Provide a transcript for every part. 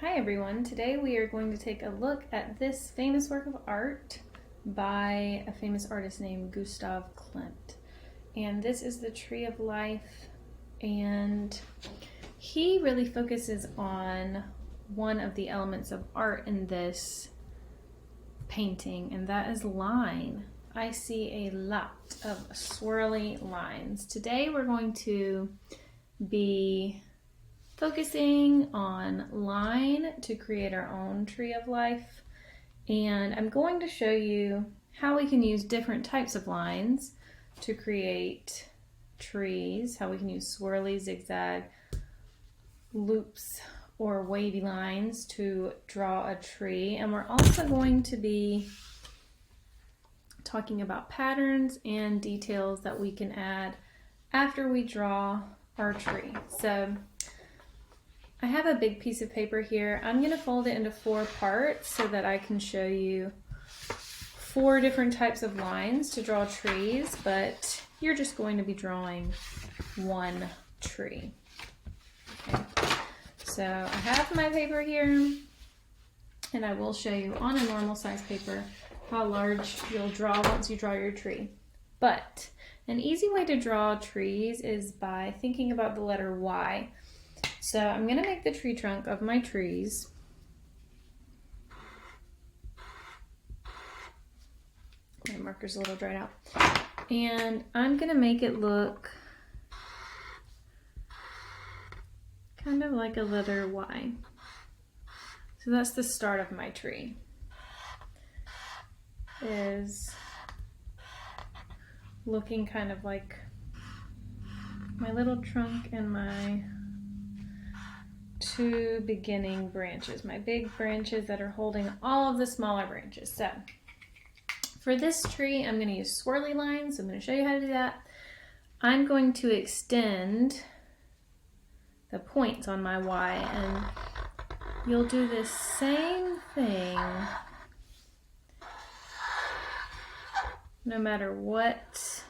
Hi everyone, today we are going to take a look at this famous work of art by a famous artist named Gustav Klimt. And this is the Tree of Life, and he really focuses on one of the elements of art in this painting, and that is line. I see a lot of swirly lines. Today we're going to be focusing on line to create our own tree of life, and I'm going to show you how we can use different types of lines to create trees, how we can use swirly, zigzag, loops, or wavy lines to draw a tree. And we're also going to be talking about patterns and details that we can add after we draw our tree. So I have a big piece of paper here. I'm going to fold it into 4 parts so that I can show you 4 different types of lines to draw trees, but you're just going to be drawing one tree. Okay. So I have my paper here, and I will show you on a normal size paper how large you'll draw once you draw your tree. But an easy way to draw trees is by thinking about the letter Y. So I'm going to make the tree trunk of my trees. My marker's a little dried out. And I'm going to make it look kind of like a letter Y. So that's the start of my tree. Is looking kind of like my little trunk and my 2 beginning branches, my big branches that are holding all of the smaller branches. So for this tree, I'm going to use swirly lines. So I'm going to show you how to do that. I'm going to extend the points on my Y, and you'll do the same thing no matter what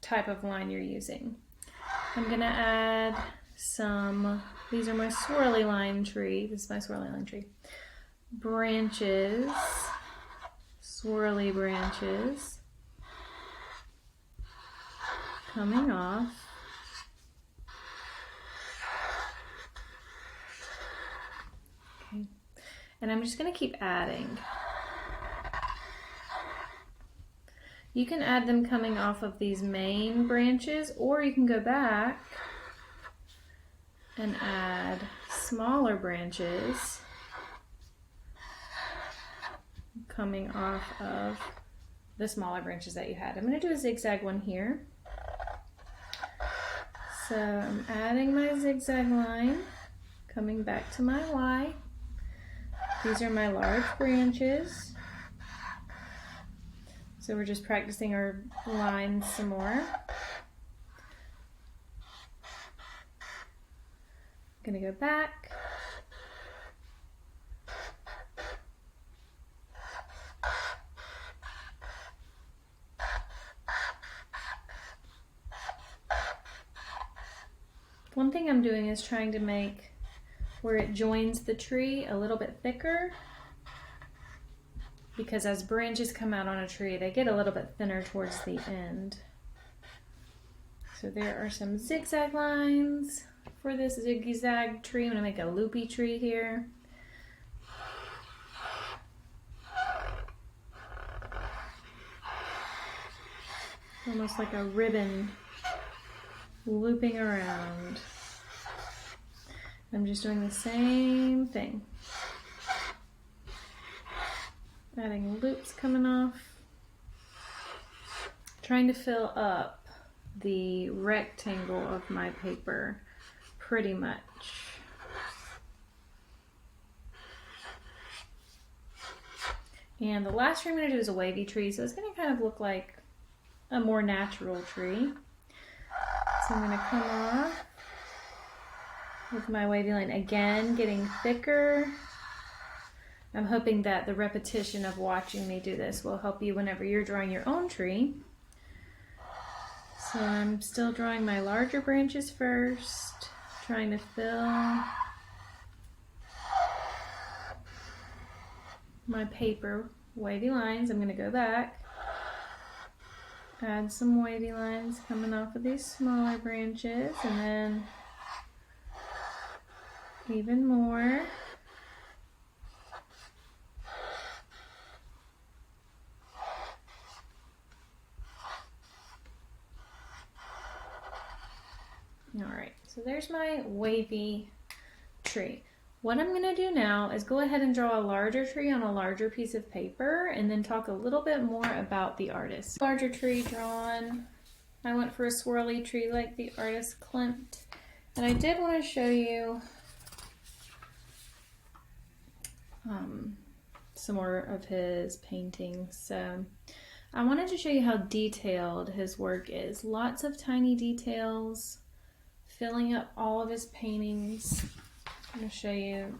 type of line you're using. I'm going to add some, these are my swirly line tree, this is my swirly line tree, branches, swirly branches coming off. Okay, and I'm just going to keep adding. You can add them coming off of these main branches, or you can go back and add smaller branches coming off of the smaller branches that you had. I'm going to do a zigzag one here. So I'm adding my zigzag line, coming back to my Y. These are my large branches. So we're just practicing our lines some more. I'm going to go back. One thing I'm doing is trying to make where it joins the tree a little bit thicker, because as branches come out on a tree, they get a little bit thinner towards the end. So there are some zigzag lines for this zigzag tree. I'm going to make a loopy tree here. Almost like a ribbon looping around. I'm just doing the same thing. Adding loops coming off. Trying to fill up the rectangle of my paper pretty much. And the last tree I'm going to do is a wavy tree, so it's going to kind of look like a more natural tree. So I'm going to come off with my wavy line again, getting thicker. I'm hoping that the repetition of watching me do this will help you whenever you're drawing your own tree. So I'm still drawing my larger branches first, trying to fill my paper, wavy lines. I'm going to go back, add some wavy lines coming off of these smaller branches, and then even more. Alright, so there's my wavy tree. What I'm going to do now is go ahead and draw a larger tree on a larger piece of paper and then talk a little bit more about the artist. Larger tree drawn. I went for a swirly tree like the artist Clint. And I did want to show you some more of his paintings. So I wanted to show you how detailed his work is. Lots of tiny details filling up all of his paintings. I'm going to show you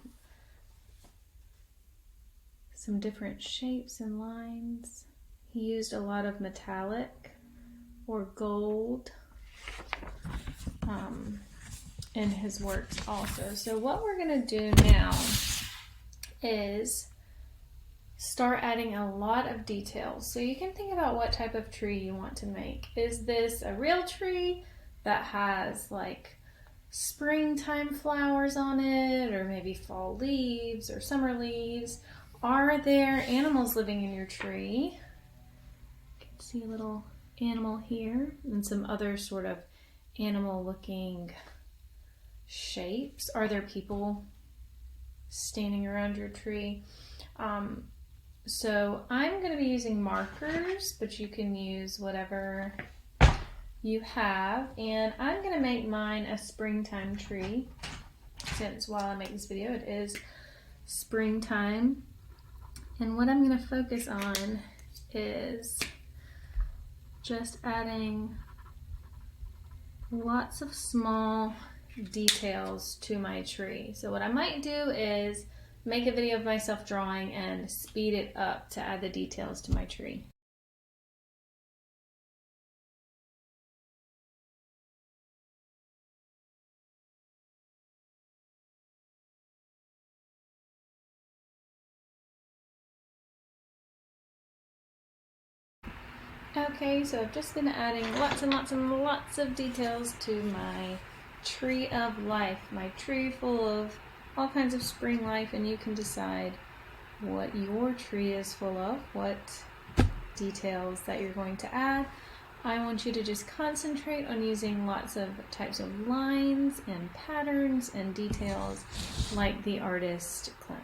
some different shapes and lines. He used a lot of metallic or gold in his works also. So what we're going to do now is start adding a lot of details. So you can think about what type of tree you want to make. Is this a real tree that has like springtime flowers on it, or maybe fall leaves or summer leaves? Are there animals living in your tree? You can see a little animal here and some other sort of animal looking shapes. Are there people standing around your tree? So I'm going to be using markers, but you can use whatever you have, and I'm going to make mine a springtime tree, since while I make this video it is springtime. And what I'm going to focus on is just adding lots of small details to my tree. So what I might do is make a video of myself drawing and speed it up to add the details to my tree. Okay, so I've just been adding lots and lots and lots of details to my tree of life, my tree full of all kinds of spring life, and you can decide what your tree is full of, what details that you're going to add. I want you to just concentrate on using lots of types of lines and patterns and details like the artist Clint.